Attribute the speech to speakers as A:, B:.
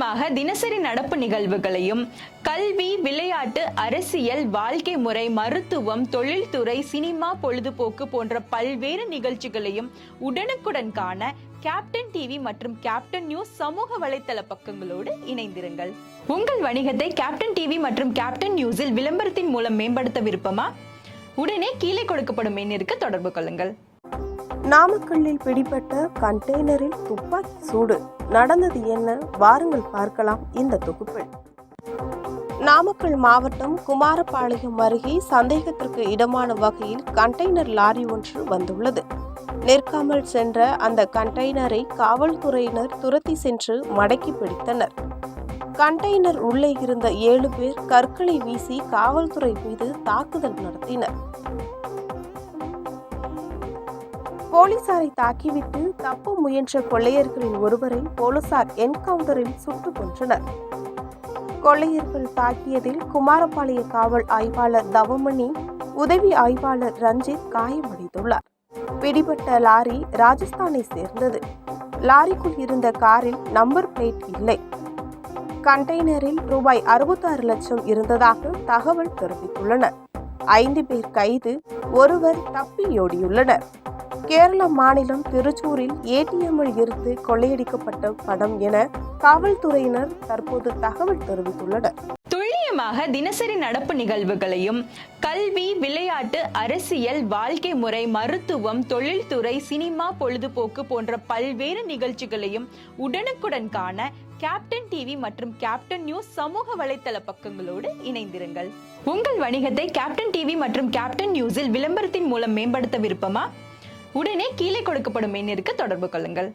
A: துல்லியமாக தினசரி நடப்பு நிகழ்வுகளையும் கல்வி, விளையாட்டு, அரசியல், வாழ்க்கை முறை, மருத்துவம், தொழில்துறை, சினிமா, பொழுதுபோக்கு போன்ற பல்வேறு நிகழ்ச்சிகளையும் உடனுக்குடன் காண கேப்டன் டிவி மற்றும் கேப்டன் நியூஸ் சமூக வலைத்தள பக்கங்களோடு இணைந்திருங்கள். உங்கள் வணிகத்தை கேப்டன் டிவி மற்றும் கேப்டன் நியூஸில் விளம்பரத்தின் மூலம் மேம்படுத்த விருப்பமா? உடனே கீழே கொடுக்கப்படும் எண்ணிற்கு தொடர்பு கொள்ளுங்கள்.
B: நாமக்கல்லில் பிடிபட்ட கண்டெய்னரில் துப்பாக்கி சூடு நடந்தது என்ன? வாருங்கள் பார்க்கலாம் இந்த தொகுப்பில். நாமக்கல் மாவட்டம் குமாரபாளையம் அருகே சந்தேகத்திற்கு இடமான வகையில் கண்டெய்னர் லாரி ஒன்று வந்துள்ளது. நிற்காமல் சென்ற அந்த கண்டெய்னரை காவல்துறையினர் துரத்தி சென்று மடக்கி பிடித்தனர். கண்டெய்னர் உள்ளே இருந்த 7 பேர் கற்களை வீசி காவல்துறை மீது தாக்குதல் நடத்தினர். போலீசாரை தாக்கிவிட்டு தப்ப முயன்ற கொள்ளையர்களின் ஒருவரை போலீசார் என்கவுண்டரில் சுட்டுக் கொன்றனர். கொள்ளையர்கள் தாக்கியதில் குமாரபாளைய காவல் ஆய்வாளர் தவமணி, உதவி ஆய்வாளர் ரஞ்சித் காயமடைந்துள்ளார். பிடிபட்ட லாரி ராஜஸ்தானை சேர்ந்தது. லாரிக்குள் இருந்த காரில் நம்பர் பிளேட் இல்லை. கண்டெய்னரில் ரூபாய் 66 லட்சம் இருந்ததாக தகவல் தெரிவித்துள்ளனர். 5 பேர் கைது, ஒருவர் தப்பியோடியுள்ளனர். கேரள மாநிலம் திருச்சூரில் ஏடிஎம்மில் இருந்து கொள்ளையடிக்கப்பட்ட பணம் என காவல்துறையினர் தற்போது தகவல் தெரிவித்துள்ளனர்.
A: துல்லியமாக தினசரி நடப்பு நிகழ்வுகளையும் கல்வி, விளையாட்டு, அரசியல், வாழ்க்கை முறை, மருத்துவம், தொழில்துறை, சினிமா, பொழுதுபோக்கு போன்ற பல்வேறு நிகழ்ச்சிகளையும் உடனுக்குடன் காண கேப்டன் டிவி மற்றும் கேப்டன் நியூஸ் சமூக வலைத்தள பக்கங்களோடு இணைந்திருங்கள். உங்கள் வணிகத்தை கேப்டன் டிவி மற்றும் கேப்டன் நியூஸில் விளம்பரத்தின் மூலம் மேம்படுத்த விருப்பமா? உடனே கீழே கொடுக்கப்படும் எண்ணிற்கு தொடர்பு கொள்ளுங்கள்.